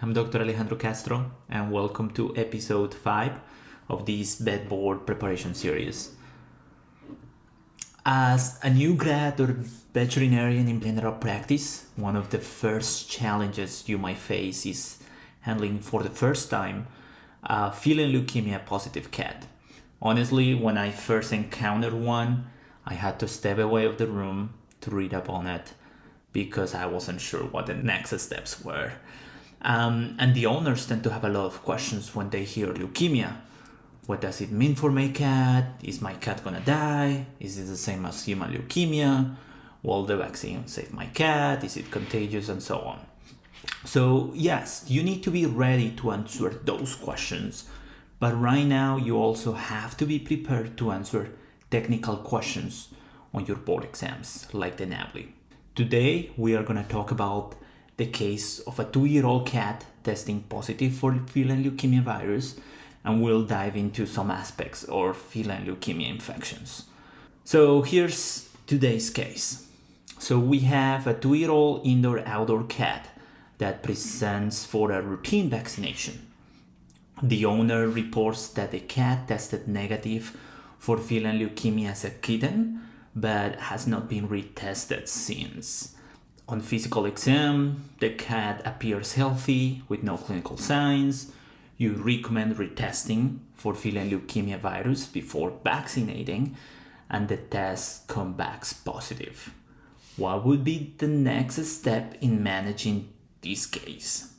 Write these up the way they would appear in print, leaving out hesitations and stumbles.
I'm Dr. Alejandro Castro, and welcome to episode 5 of this bedboard preparation series. As a new grad or veterinarian in general practice, one of the first challenges you might face is handling for the first time a Feline Leukemia positive cat. Honestly, when I first encountered one, I had to step away of the room to read up on it because I wasn't sure what the next steps were. And the owners tend to have a lot of questions when they hear leukemia. What does it mean for my cat? Is my cat gonna die? Is it the same as human leukemia? Will the vaccine save my cat? Is it contagious? And so on. So yes, you need to be ready to answer those questions. But right now, you also have to be prepared to answer technical questions on your board exams, like the NAVLE. Today, we are gonna talk about the case of a 2-year-old cat testing positive for feline leukemia virus, and we'll dive into some aspects of feline leukemia infections. So here's today's case. So we have a 2-year-old indoor-outdoor cat that presents for a routine vaccination. The owner reports that the cat tested negative for feline leukemia as a kitten, but has not been retested since. On physical exam, the cat appears healthy with no clinical signs. You recommend retesting for feline leukemia virus before vaccinating, and the test comes back positive. What would be the next step in managing this case?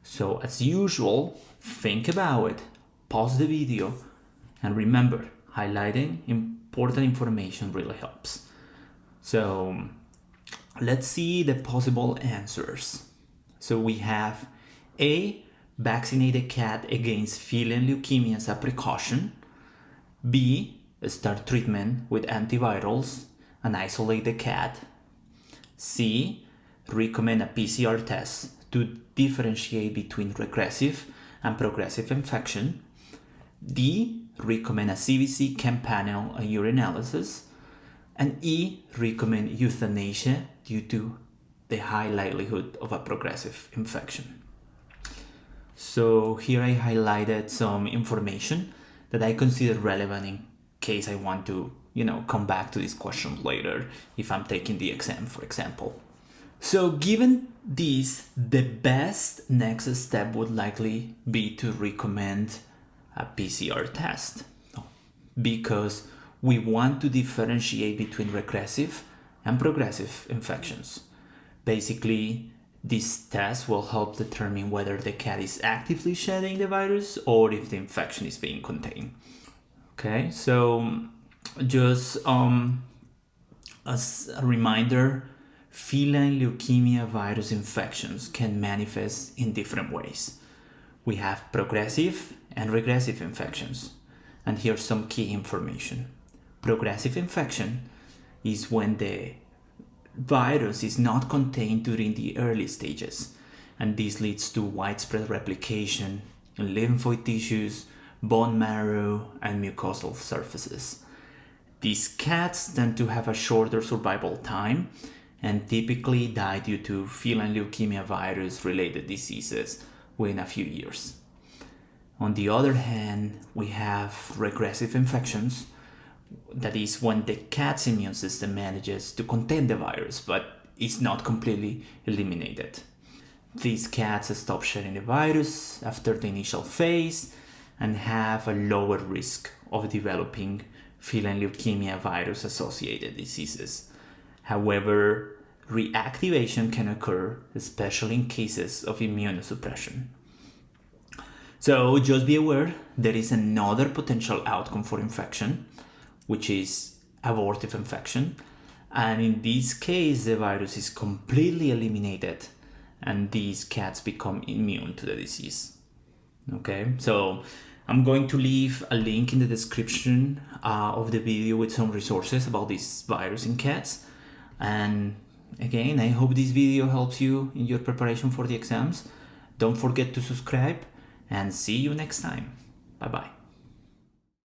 So as usual, think about it, pause the video, and remember, highlighting important information really helps. So let's see the possible answers. So we have A, vaccinate a cat against feline leukemia as a precaution. B, start treatment with antivirals and isolate the cat. C, recommend a PCR test to differentiate between regressive and progressive infection. D, recommend a CBC chem panel and urinalysis. And E, recommend euthanasia due to the high likelihood of a progressive infection. So here I highlighted some information that I consider relevant in case I want to, come back to this question later if I'm taking the exam, for example. So given this, the best next step would likely be to recommend a PCR test, because we want to differentiate between regressive and progressive infections. Basically, this test will help determine whether the cat is actively shedding the virus or if the infection is being contained. Okay, so just as a reminder, feline leukemia virus infections can manifest in different ways. We have progressive and regressive infections, and here's some key information. Progressive infection is when the virus is not contained during the early stages, and this leads to widespread replication in lymphoid tissues, bone marrow, and mucosal surfaces. These cats tend to have a shorter survival time and typically die due to feline leukemia virus related diseases within a few years. On the other hand, we have regressive infections. That is when the cat's immune system manages to contain the virus, but it's not completely eliminated. These cats stop shedding the virus after the initial phase and have a lower risk of developing feline leukemia virus associated diseases. However, reactivation can occur, especially in cases of immunosuppression. So just be aware, there is another potential outcome for infection, which is abortive infection. And in this case, the virus is completely eliminated and these cats become immune to the disease. Okay, so I'm going to leave a link in the description of the video with some resources about this virus in cats. And again, I hope this video helps you in your preparation for the exams. Don't forget to subscribe and see you next time. Bye-bye.